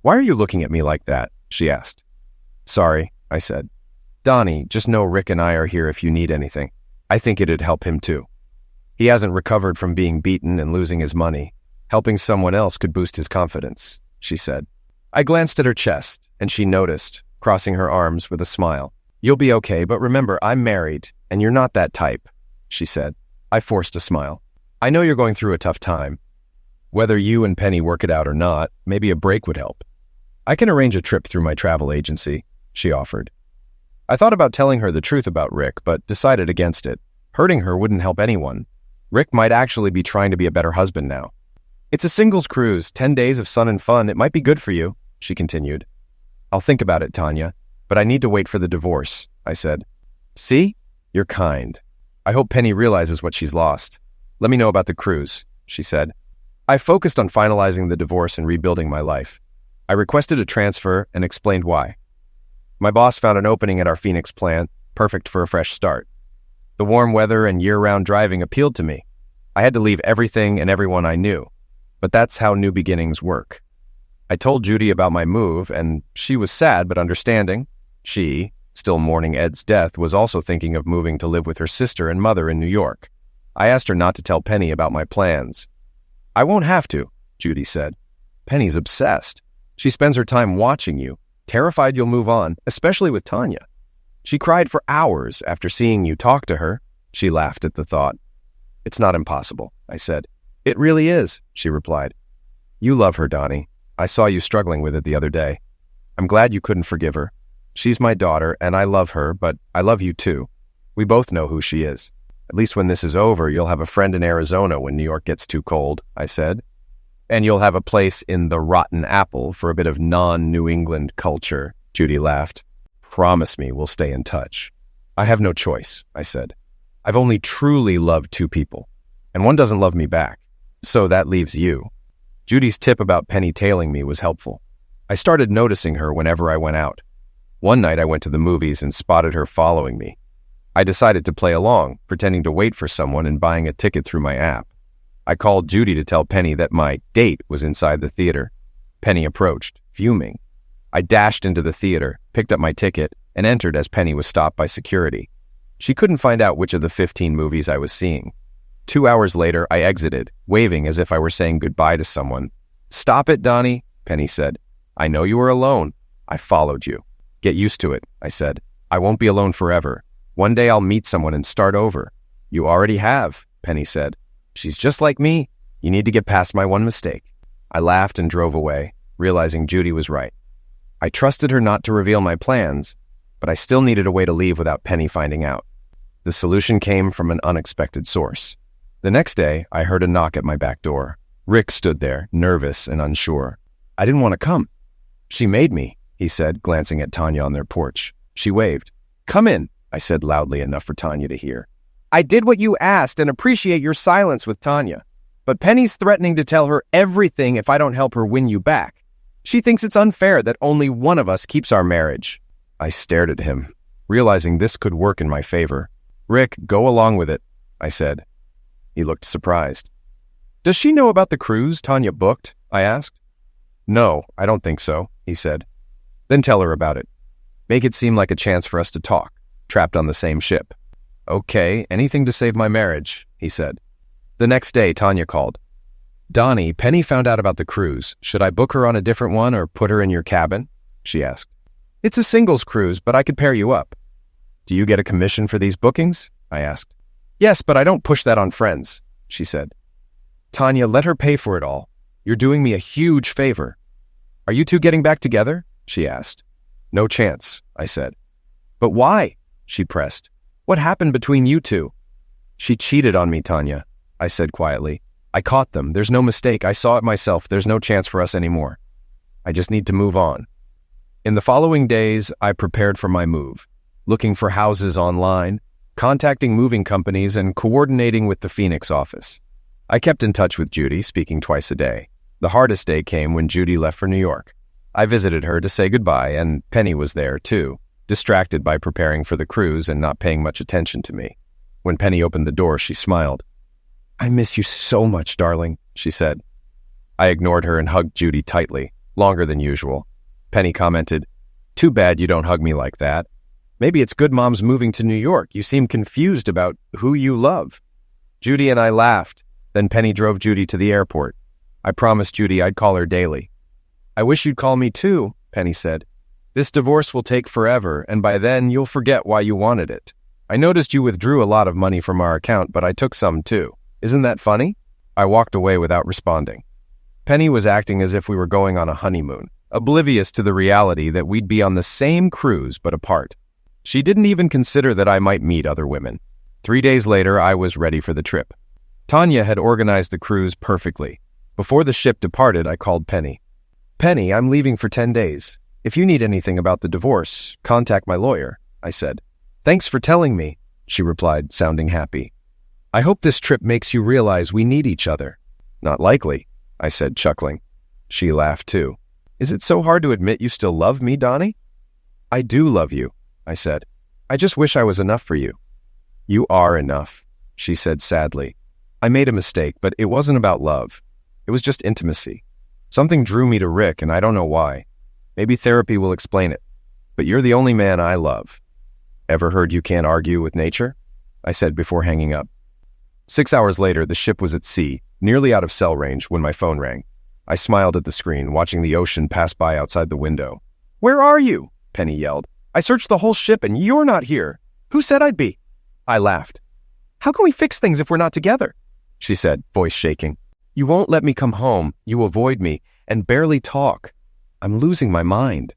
Why are you looking at me like that? She asked. Sorry, I said. Donnie, just know Rick and I are here if you need anything. I think it'd help him too. He hasn't recovered from being beaten and losing his money. Helping someone else could boost his confidence, she said. I glanced at her chest, and she noticed, crossing her arms with a smile. You'll be okay, but remember, I'm married, and you're not that type, she said. I forced a smile. I know you're going through a tough time. Whether you and Penny work it out or not, maybe a break would help. I can arrange a trip through my travel agency, she offered. I thought about telling her the truth about Rick, but decided against it. Hurting her wouldn't help anyone. Rick might actually be trying to be a better husband now. It's a singles cruise, 10 days of sun and fun. It might be good for you, she continued. I'll think about it, Tanya, but I need to wait for the divorce, I said. See? You're kind. I hope Penny realizes what she's lost. Let me know about the cruise, she said. I focused on finalizing the divorce and rebuilding my life. I requested a transfer and explained why. My boss found an opening at our Phoenix plant, perfect for a fresh start. The warm weather and year-round driving appealed to me. I had to leave everything and everyone I knew, but that's how new beginnings work. I told Judy about my move, and she was sad but understanding. She, still mourning Ed's death, was also thinking of moving to live with her sister and mother in New York. I asked her not to tell Penny about my plans. I won't have to, Judy said. Penny's obsessed. She spends her time watching you, terrified you'll move on, especially with Tanya. She cried for hours after seeing you talk to her. She laughed at the thought. It's not impossible, I said. It really is, she replied. You love her, Donnie. I saw you struggling with it the other day. I'm glad you couldn't forgive her. She's my daughter, and I love her, but I love you too. We both know who she is. At least when this is over, you'll have a friend in Arizona when New York gets too cold, I said. And you'll have a place in the Rotten Apple for a bit of non-New England culture, Judy laughed. Promise me we'll stay in touch. I have no choice, I said. I've only truly loved two people, and one doesn't love me back. So that leaves you. Judy's tip about Penny tailing me was helpful. I started noticing her whenever I went out. One night I went to the movies and spotted her following me. I decided to play along, pretending to wait for someone and buying a ticket through my app. I called Judy to tell Penny that my date was inside the theater. Penny approached, fuming. I dashed into the theater, picked up my ticket, and entered as Penny was stopped by security. She couldn't find out which of the 15 movies I was seeing. 2 hours later, I exited, waving as if I were saying goodbye to someone. Stop it, Donnie, Penny said. I know you were alone. I followed you. Get used to it, I said. I won't be alone forever. One day I'll meet someone and start over. You already have, Penny said. She's just like me. You need to get past my one mistake. I laughed and drove away, realizing Judy was right. I trusted her not to reveal my plans, but I still needed a way to leave without Penny finding out. The solution came from an unexpected source. The next day, I heard a knock at my back door. Rick stood there, nervous and unsure. I didn't want to come. She made me, he said, glancing at Tanya on their porch. She waved. Come in, I said loudly enough for Tanya to hear. I did what you asked and appreciate your silence with Tanya. But Penny's threatening to tell her everything if I don't help her win you back. She thinks it's unfair that only one of us keeps our marriage. I stared at him, realizing this could work in my favor. Rick, go along with it, I said. He looked surprised. Does she know about the cruise Tanya booked? I asked. No, I don't think so, he said. Then tell her about it. Make it seem like a chance for us to talk, trapped on the same ship. Okay, anything to save my marriage, he said. The next day, Tanya called. Donnie, Penny found out about the cruise. Should I book her on a different one or put her in your cabin? She asked. It's a singles cruise, but I could pair you up. Do you get a commission for these bookings? I asked. Yes, but I don't push that on friends, she said. Tanya, let her pay for it all. You're doing me a huge favor. Are you two getting back together? She asked. No chance, I said. But why? She pressed. What happened between you two? She cheated on me, Tanya, I said quietly. I caught them. There's no mistake. I saw it myself. There's no chance for us anymore. I just need to move on. In the following days, I prepared for my move, looking for houses online, contacting moving companies, and coordinating with the Phoenix office. I kept in touch with Judy, speaking twice a day. The hardest day came when Judy left for New York. I visited her to say goodbye, and Penny was there, too, distracted by preparing for the cruise and not paying much attention to me. When Penny opened the door, she smiled. I miss you so much, darling, she said. I ignored her and hugged Judy tightly, longer than usual. Penny commented, Too bad you don't hug me like that. Maybe it's good Mom's moving to New York. You seem confused about who you love. Judy and I laughed. Then Penny drove Judy to the airport. I promised Judy I'd call her daily. I wish you'd call me too, Penny said. This divorce will take forever, and by then you'll forget why you wanted it. I noticed you withdrew a lot of money from our account, but I took some too. Isn't that funny? I walked away without responding. Penny was acting as if we were going on a honeymoon, oblivious to the reality that we'd be on the same cruise but apart. She didn't even consider that I might meet other women. 3 days later, I was ready for the trip. Tanya had organized the cruise perfectly. Before the ship departed, I called Penny. Penny, I'm leaving for 10 days. If you need anything about the divorce, contact my lawyer, I said. Thanks for telling me, she replied, sounding happy. I hope this trip makes you realize we need each other. Not likely, I said, chuckling. She laughed too. Is it so hard to admit you still love me, Donnie? I do love you, I said. I just wish I was enough for you. You are enough, she said sadly. I made a mistake, but it wasn't about love. It was just intimacy. Something drew me to Rick, and I don't know why. Maybe therapy will explain it. But you're the only man I love. Ever heard you can't argue with nature? I said before hanging up. 6 hours later, the ship was at sea, nearly out of cell range, when my phone rang. I smiled at the screen, watching the ocean pass by outside the window. Where are you? Penny yelled. I searched the whole ship and you're not here. Who said I'd be? I laughed. How can we fix things if we're not together? She said, voice shaking. You won't let me come home. You avoid me and barely talk. I'm losing my mind.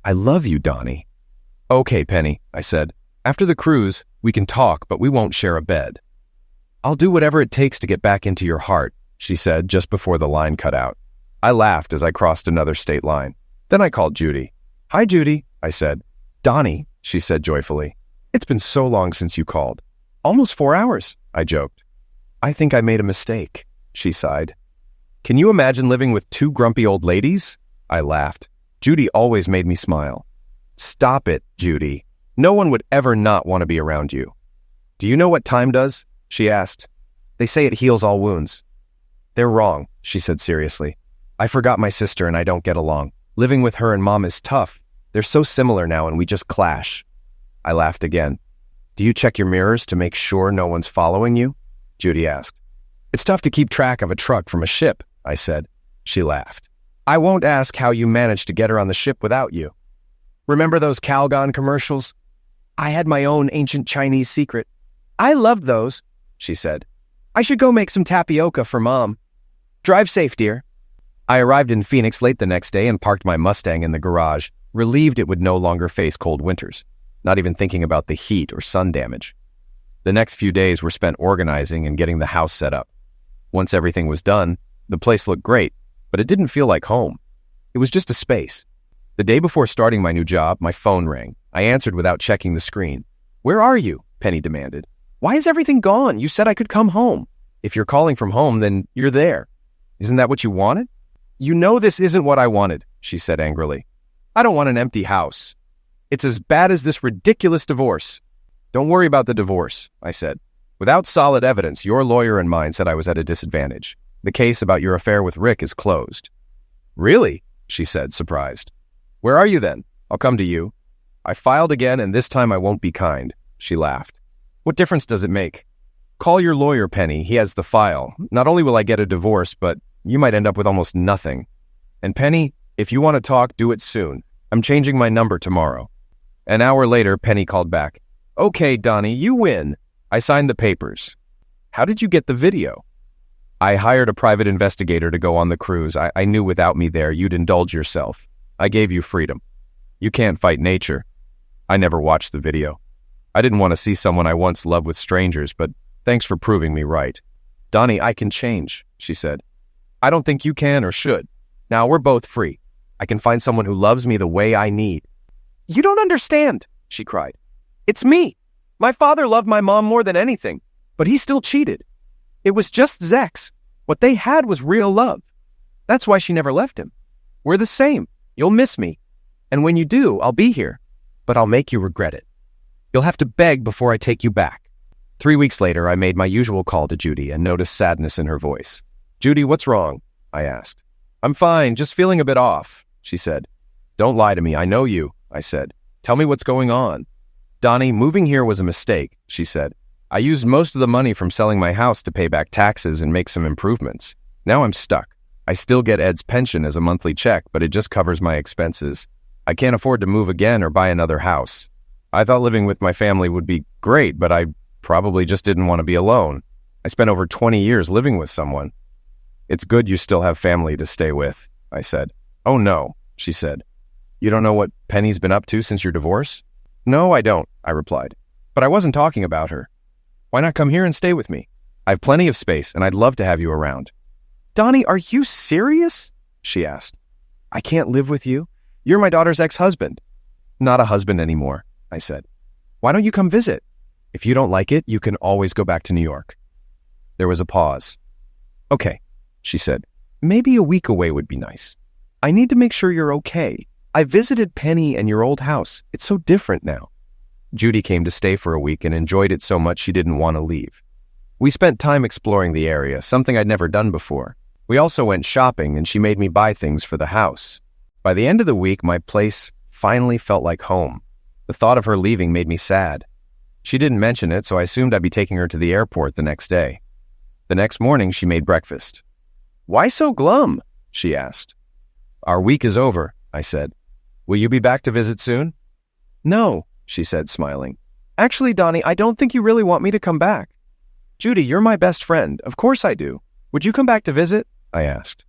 I love you, Donnie. Okay, Penny, I said. After the cruise, we can talk, but we won't share a bed. I'll do whatever it takes to get back into your heart, she said just before the line cut out. I laughed as I crossed another state line. Then I called Judy. Hi, Judy, I said. Donnie, she said joyfully. It's been so long since you called. Almost 4 hours, I joked. I think I made a mistake, she sighed. Can you imagine living with 2 grumpy old ladies? I laughed. Judy always made me smile. Stop it, Judy. No one would ever not want to be around you. Do you know what time does? She asked. They say it heals all wounds. They're wrong, she said seriously. I forgot my sister and I don't get along. Living with her and Mom is tough. They're so similar now and we just clash. I laughed again. Do you check your mirrors to make sure no one's following you? Judy asked. It's tough to keep track of a truck from a ship, I said. She laughed. I won't ask how you managed to get her on the ship without you. Remember those Calgon commercials? I had my own ancient Chinese secret. I loved those, she said. I should go make some tapioca for Mom. Drive safe, dear. I arrived in Phoenix late the next day and parked my Mustang in the garage, relieved it would no longer face cold winters, not even thinking about the heat or sun damage. The next few days were spent organizing and getting the house set up. Once everything was done, the place looked great, but it didn't feel like home. It was just a space. The day before starting my new job, my phone rang. I answered without checking the screen. Where are you? Penny demanded. Why is everything gone? You said I could come home. If you're calling from home, then you're there. Isn't that what you wanted? You know this isn't what I wanted, she said angrily. I don't want an empty house. It's as bad as this ridiculous divorce. Don't worry about the divorce, I said. Without solid evidence, your lawyer and mine said I was at a disadvantage. The case about your affair with Rick is closed. Really? She said, surprised. Where are you then? I'll come to you. I filed again, and this time I won't be kind. She laughed. What difference does it make? Call your lawyer, Penny. He has the file. Not only will I get a divorce, but you might end up with almost nothing. And Penny, if you want to talk, do it soon. I'm changing my number tomorrow." An hour later, Penny called back. "Okay, Donnie, you win. I signed the papers." "How did you get the video?" "I hired a private investigator to go on the cruise. I knew without me there, you'd indulge yourself. I gave you freedom. You can't fight nature." I never watched the video. I didn't want to see someone I once loved with strangers, but thanks for proving me right. "Donnie, I can change," she said. "I don't think you can or should. Now we're both free. I can find someone who loves me the way I need." "You don't understand," she cried. "It's me. My father loved my mom more than anything, but he still cheated. It was just sex. What they had was real love. That's why she never left him. We're the same. You'll miss me. And when you do, I'll be here. But I'll make you regret it. You'll have to beg before I take you back." 3 weeks later, I made my usual call to Judy and noticed sadness in her voice. "Judy, what's wrong?" I asked. "I'm fine, just feeling a bit off," she said. "Don't lie to me, I know you," I said. "Tell me what's going on." "Donnie, moving here was a mistake," she said. "I used most of the money from selling my house to pay back taxes and make some improvements. Now I'm stuck. I still get Ed's pension as a monthly check, but it just covers my expenses. I can't afford to move again or buy another house. I thought living with my family would be great, but I probably just didn't want to be alone. I spent over 20 years living with someone." "It's good you still have family to stay with," I said. "Oh no," she said. "You don't know what Penny's been up to since your divorce?" "No, I don't," I replied. "But I wasn't talking about her. Why not come here and stay with me? I have plenty of space, and I'd love to have you around." "Donnie, are you serious?" she asked. "I can't live with you. You're my daughter's ex-husband." "Not a husband anymore," I said. "Why don't you come visit? If you don't like it, you can always go back to New York." There was a pause. "Okay," she said. "Maybe a week away would be nice. I need to make sure you're okay. I visited Penny and your old house. It's so different now." Judy came to stay for a week and enjoyed it so much she didn't want to leave. We spent time exploring the area, something I'd never done before. We also went shopping, and she made me buy things for the house. By the end of the week, my place finally felt like home. The thought of her leaving made me sad. She didn't mention it, so I assumed I'd be taking her to the airport the next day. The next morning, she made breakfast. "Why so glum?" she asked. "Our week is over," I said. "Will you be back to visit soon?" "No," she said, smiling. "Actually, Donnie, I don't think you really want me to come back." "Judy, you're my best friend. Of course I do. Would you come back to visit?" I asked.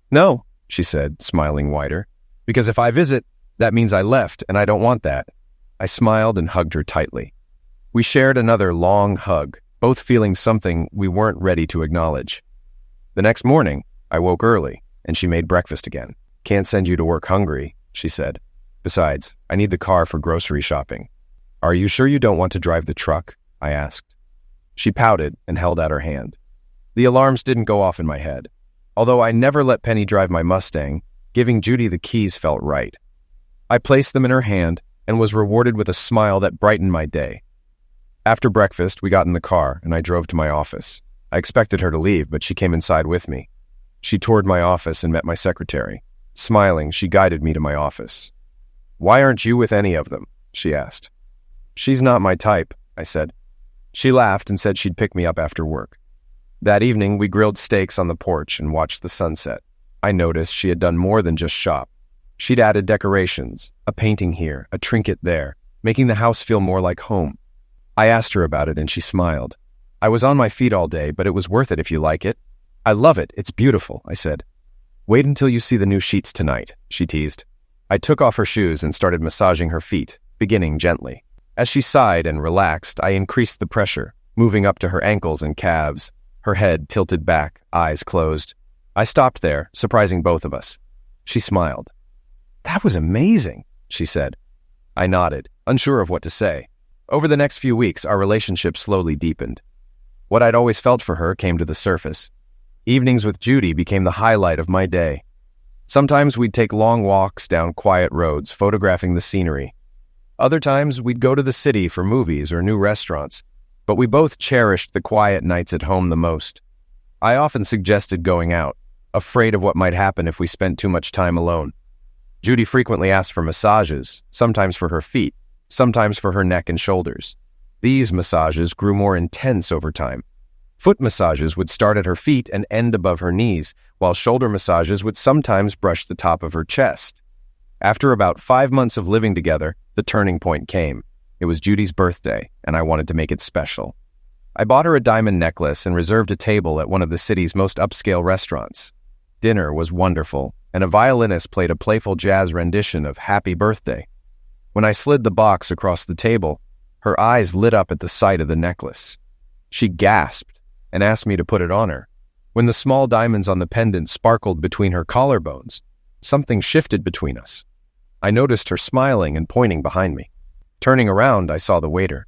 "No," she said, smiling wider. "Because if I visit, that means I left, and I don't want that." I smiled and hugged her tightly. We shared another long hug, both feeling something we weren't ready to acknowledge. The next morning, I woke early, and she made breakfast again. "Can't send you to work hungry," she said. "Besides, I need the car for grocery shopping." "Are you sure you don't want to drive the truck?" I asked. She pouted and held out her hand. The alarms didn't go off in my head. Although I never let Penny drive my Mustang, giving Judy the keys felt right. I placed them in her hand and was rewarded with a smile that brightened my day. After breakfast, we got in the car, and I drove to my office. I expected her to leave, but she came inside with me. She toured my office and met my secretary. Smiling, she guided me to my office. "Why aren't you with any of them?" she asked. "She's not my type," I said. She laughed and said she'd pick me up after work. That evening, we grilled steaks on the porch and watched the sunset. I noticed she had done more than just shop. She'd added decorations, a painting here, a trinket there, making the house feel more like home. I asked her about it and she smiled. "I was on my feet all day, but it was worth it if you like it." "I love it. It's beautiful," I said. "Wait until you see the new sheets tonight," she teased. I took off her shoes and started massaging her feet, beginning gently. As she sighed and relaxed, I increased the pressure, moving up to her ankles and calves, her head tilted back, eyes closed. I stopped there, surprising both of us. She smiled. "That was amazing," she said. I nodded, unsure of what to say. Over the next few weeks, our relationship slowly deepened. What I'd always felt for her came to the surface. Evenings with Judy became the highlight of my day. Sometimes we'd take long walks down quiet roads, photographing the scenery. Other times, we'd go to the city for movies or new restaurants, but we both cherished the quiet nights at home the most. I often suggested going out, afraid of what might happen if we spent too much time alone. Judy frequently asked for massages, sometimes for her feet, sometimes for her neck and shoulders. These massages grew more intense over time. Foot massages would start at her feet and end above her knees, while shoulder massages would sometimes brush the top of her chest. After about 5 months of living together, the turning point came. It was Judy's birthday, and I wanted to make it special. I bought her a diamond necklace and reserved a table at one of the city's most upscale restaurants. Dinner was wonderful, and a violinist played a playful jazz rendition of Happy Birthday. When I slid the box across the table, her eyes lit up at the sight of the necklace. She gasped and asked me to put it on her. When the small diamonds on the pendant sparkled between her collarbones, something shifted between us. I noticed her smiling and pointing behind me. Turning around, I saw the waiter.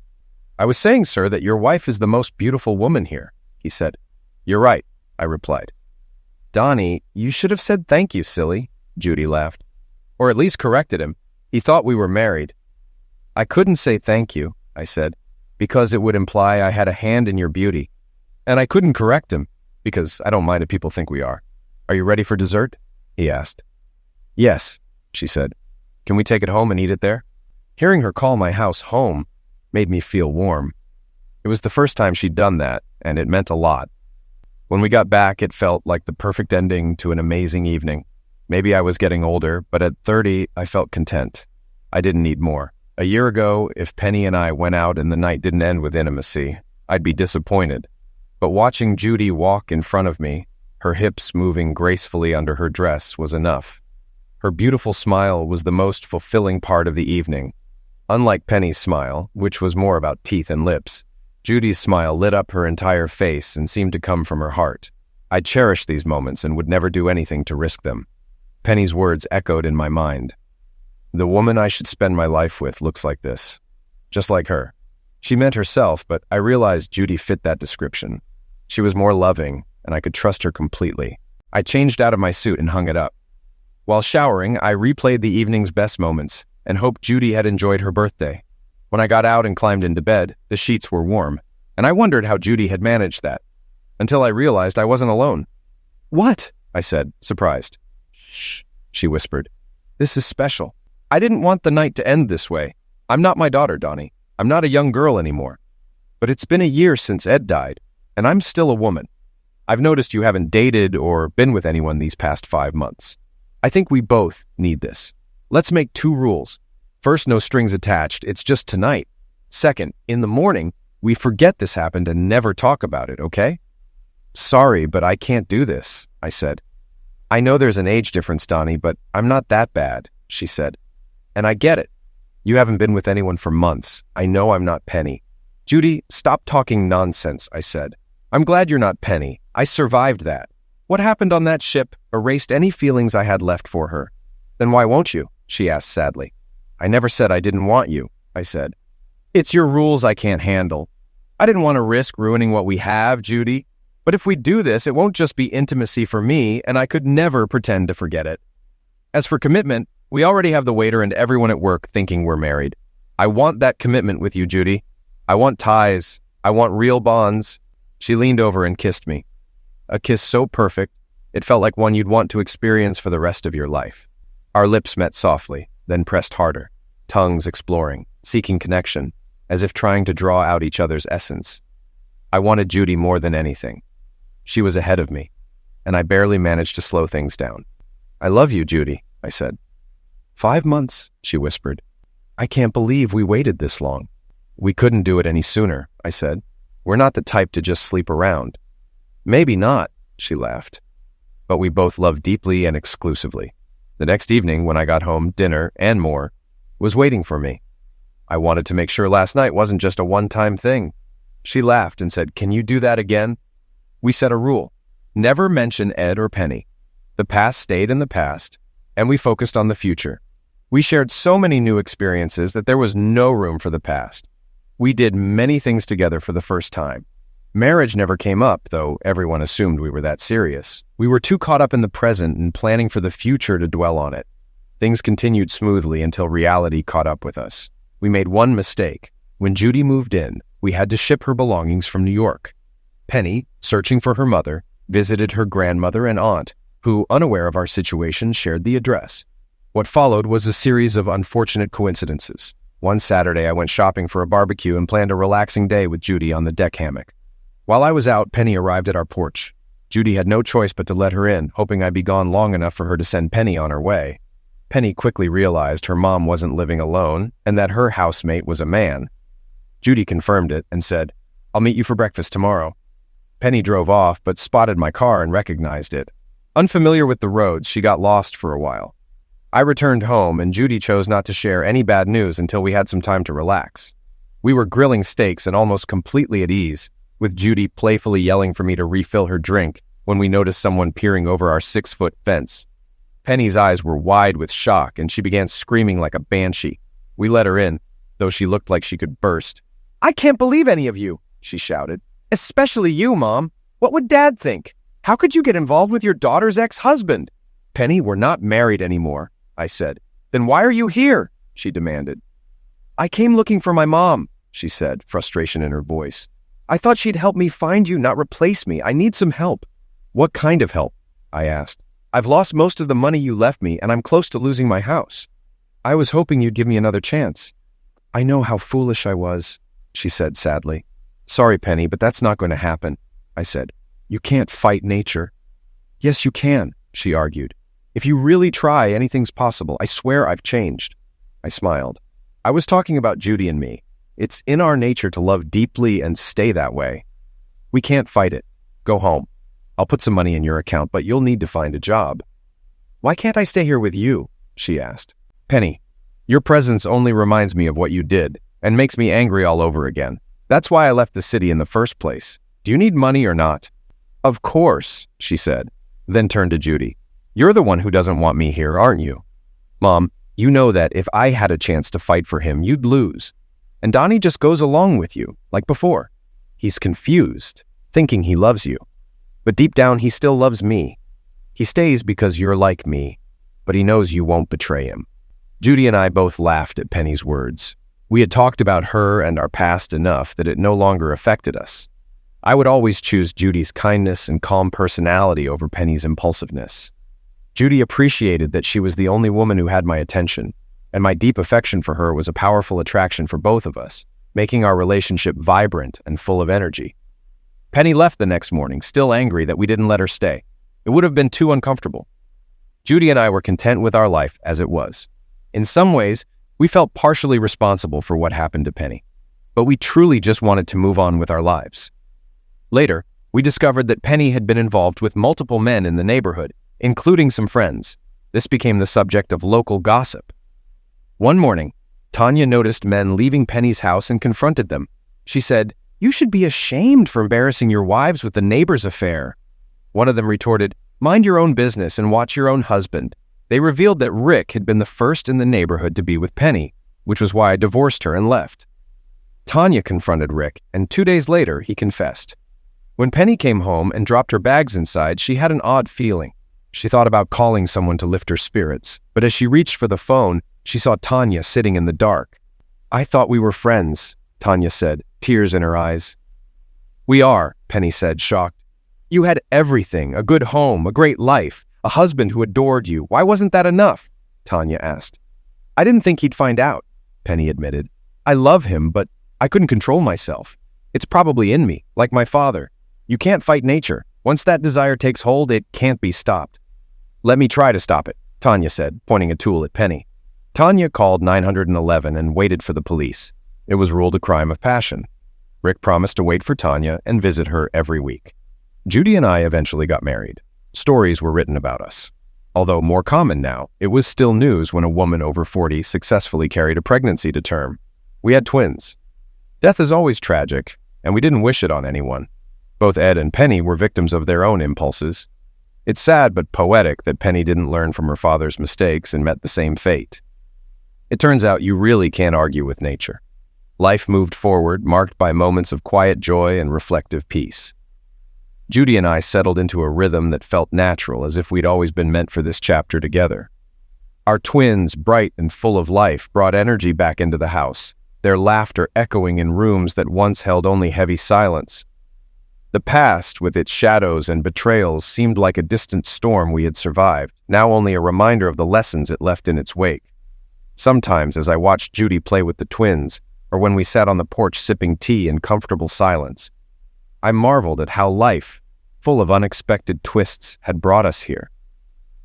"I was saying, sir, that your wife is the most beautiful woman here," he said. "You're right," I replied. "Donnie, you should have said thank you, silly," Judy laughed. "Or at least corrected him. He thought we were married." "I couldn't say thank you," I said, "because it would imply I had a hand in your beauty. And I couldn't correct him, because I don't mind if people think we are. Are you ready for dessert?" he asked. "Yes," she said. "Can we take it home and eat it there?" Hearing her call my house home made me feel warm. It was the first time she'd done that, and it meant a lot. When we got back, it felt like the perfect ending to an amazing evening. Maybe I was getting older, but at 30, I felt content. I didn't need more. A year ago, if Penny and I went out and the night didn't end with intimacy, I'd be disappointed. But watching Judy walk in front of me, her hips moving gracefully under her dress, was enough. Her beautiful smile was the most fulfilling part of the evening. Unlike Penny's smile, which was more about teeth and lips, Judy's smile lit up her entire face and seemed to come from her heart. I cherished these moments and would never do anything to risk them. Penny's words echoed in my mind. The woman I should spend my life with looks like this. Just like her. She meant herself, but I realized Judy fit that description. She was more loving, and I could trust her completely. I changed out of my suit and hung it up. While showering, I replayed the evening's best moments and hoped Judy had enjoyed her birthday. When I got out and climbed into bed, the sheets were warm, and I wondered how Judy had managed that, until I realized I wasn't alone. "What?" I said, surprised. "Shh," she whispered. "This is special. I didn't want the night to end this way. I'm not my daughter, Donnie. I'm not a young girl anymore. But it's been a year since Ed died, and I'm still a woman. I've noticed you haven't dated or been with anyone these past 5 months. I think we both need this. Let's make 2 rules. First, no strings attached. It's just tonight. Second, in the morning, we forget this happened and never talk about it, okay?" "Sorry, but I can't do this," I said. "I know there's an age difference, Donnie, but I'm not that bad," she said. "And I get it. You haven't been with anyone for months. I know I'm not Penny." "Judy, stop talking nonsense," I said. "I'm glad you're not Penny. I survived that. What happened on that ship erased any feelings I had left for her." "Then why won't you?" she asked sadly. "I never said I didn't want you," I said. "It's your rules I can't handle. I didn't want to risk ruining what we have, Judy. But if we do this, it won't just be intimacy for me, and I could never pretend to forget it. As for commitment, we already have the waiter and everyone at work thinking we're married. I want that commitment with you, Judy. I want ties. I want real bonds." She leaned over and kissed me. A kiss so perfect, it felt like one you'd want to experience for the rest of your life. Our lips met softly, then pressed harder, tongues exploring, seeking connection, as if trying to draw out each other's essence. I wanted Judy more than anything. She was ahead of me, and I barely managed to slow things down. "I love you, Judy," I said. 5 months, she whispered. "I can't believe we waited this long." "We couldn't do it any sooner," I said. "We're not the type to just sleep around." "Maybe not," she laughed. But we both loved deeply and exclusively. The next evening, when I got home, dinner, and more, was waiting for me. I wanted to make sure last night wasn't just a one-time thing. She laughed and said, "Can you do that again?" We set a rule. Never mention Ed or Penny. The past stayed in the past, and we focused on the future. We shared so many new experiences that there was no room for the past. We did many things together for the first time. Marriage never came up, though everyone assumed we were that serious. We were too caught up in the present and planning for the future to dwell on it. Things continued smoothly until reality caught up with us. We made one mistake. When Judy moved in, we had to ship her belongings from New York. Penny, searching for her mother, visited her grandmother and aunt, who, unaware of our situation, shared the address. What followed was a series of unfortunate coincidences. One Saturday, I went shopping for a barbecue and planned a relaxing day with Judy on the deck hammock. While I was out, Penny arrived at our porch. Judy had no choice but to let her in, hoping I'd be gone long enough for her to send Penny on her way. Penny quickly realized her mom wasn't living alone and that her housemate was a man. Judy confirmed it and said, "I'll meet you for breakfast tomorrow." Penny drove off but spotted my car and recognized it. Unfamiliar with the roads, she got lost for a while. I returned home and Judy chose not to share any bad news until we had some time to relax. We were grilling steaks and almost completely at ease, with Judy playfully yelling for me to refill her drink when we noticed someone peering over our 6-foot fence. Penny's eyes were wide with shock and she began screaming like a banshee. We let her in, though she looked like she could burst. "I can't believe any of you," she shouted. "Especially you, Mom. What would Dad think? How could you get involved with your daughter's ex-husband?" "Penny, we're not married anymore," I said. "Then why are you here?" she demanded. "I came looking for my mom," she said, frustration in her voice. "I thought she'd help me find you, not replace me. I need some help." "What kind of help?" I asked. "I've lost most of the money you left me, and I'm close to losing my house. I was hoping you'd give me another chance." "I know how foolish I was," she said sadly. "Sorry, Penny, but that's not going to happen," I said. "You can't fight nature." "Yes, you can," she argued. "If you really try, anything's possible. I swear I've changed." I smiled. I was talking about Judy and me. It's in our nature to love deeply and stay that way. "We can't fight it. Go home. I'll put some money in your account, but you'll need to find a job." "Why can't I stay here with you?" she asked. "Penny, your presence only reminds me of what you did and makes me angry all over again. That's why I left the city in the first place. Do you need money or not?" "Of course," she said, then turned to Judy. "You're the one who doesn't want me here, aren't you? Mom, you know that if I had a chance to fight for him, you'd lose. And Donnie just goes along with you, like before. He's confused, thinking he loves you. But deep down, he still loves me. He stays because you're like me, but he knows you won't betray him." Judy and I both laughed at Penny's words. We had talked about her and our past enough that it no longer affected us. I would always choose Judy's kindness and calm personality over Penny's impulsiveness. Judy appreciated that she was the only woman who had my attention, and my deep affection for her was a powerful attraction for both of us, making our relationship vibrant and full of energy. Penny left the next morning, still angry that we didn't let her stay. It would have been too uncomfortable. Judy and I were content with our life as it was. In some ways, we felt partially responsible for what happened to Penny, but we truly just wanted to move on with our lives. Later, we discovered that Penny had been involved with multiple men in the neighborhood, including some friends. This became the subject of local gossip. One morning, Tanya noticed men leaving Penny's house and confronted them. She said, "You should be ashamed for embarrassing your wives with the neighbor's affair." One of them retorted, "Mind your own business and watch your own husband." They revealed that Rick had been the first in the neighborhood to be with Penny, which was why I divorced her and left. Tanya confronted Rick, and 2 days later, he confessed. When Penny came home and dropped her bags inside, she had an odd feeling. She thought about calling someone to lift her spirits, but as she reached for the phone, she saw Tanya sitting in the dark. "I thought we were friends," Tanya said, tears in her eyes. "We are," Penny said, shocked. "You had everything, a good home, a great life, a husband who adored you. Why wasn't that enough?" Tanya asked. "I didn't think he'd find out," Penny admitted. "I love him, but I couldn't control myself. It's probably in me, like my father. You can't fight nature. Once that desire takes hold, it can't be stopped." "Let me try to stop it," Tanya said, pointing a tool at Penny. Tanya called 911 and waited for the police. It was ruled a crime of passion. Rick promised to wait for Tanya and visit her every week. Judy and I eventually got married. Stories were written about us. Although more common now, it was still news when a woman over 40 successfully carried a pregnancy to term. We had twins. Death is always tragic, and we didn't wish it on anyone. Both Ed and Penny were victims of their own impulses. It's sad but poetic that Penny didn't learn from her father's mistakes and met the same fate. It turns out you really can't argue with nature. Life moved forward, marked by moments of quiet joy and reflective peace. Judy and I settled into a rhythm that felt natural, as if we'd always been meant for this chapter together. Our twins, bright and full of life, brought energy back into the house, their laughter echoing in rooms that once held only heavy silence. The past, with its shadows and betrayals, seemed like a distant storm we had survived, now only a reminder of the lessons it left in its wake. Sometimes as I watched Judy play with the twins, or when we sat on the porch sipping tea in comfortable silence, I marveled at how life, full of unexpected twists, had brought us here.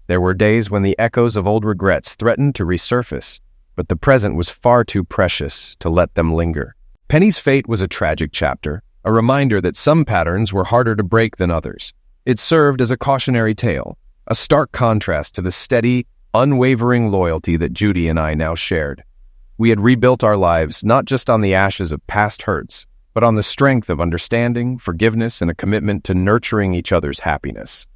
There were days when the echoes of old regrets threatened to resurface, but the present was far too precious to let them linger. Penny's fate was a tragic chapter, a reminder that some patterns were harder to break than others. It served as a cautionary tale, a stark contrast to the steady, unwavering loyalty that Judy and I now shared. We had rebuilt our lives not just on the ashes of past hurts, but on the strength of understanding, forgiveness, and a commitment to nurturing each other's happiness.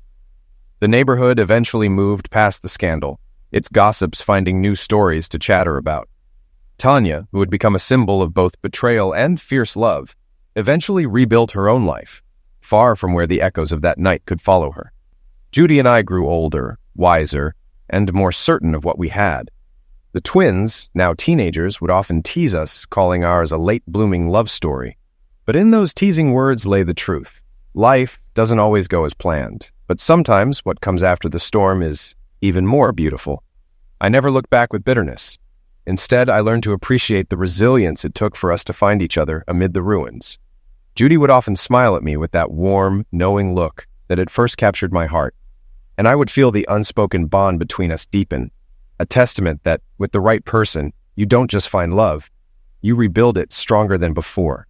The neighborhood eventually moved past the scandal, its gossips finding new stories to chatter about. Tanya, who had become a symbol of both betrayal and fierce love, eventually rebuilt her own life, far from where the echoes of that night could follow her. Judy and I grew older, wiser, and more certain of what we had. The twins, now teenagers, would often tease us, calling ours a late-blooming love story. But in those teasing words lay the truth. Life doesn't always go as planned, but sometimes what comes after the storm is even more beautiful. I never looked back with bitterness. Instead, I learned to appreciate the resilience it took for us to find each other amid the ruins. Judy would often smile at me with that warm, knowing look that had first captured my heart, and I would feel the unspoken bond between us deepen, a testament that, with the right person, you don't just find love, you rebuild it stronger than before.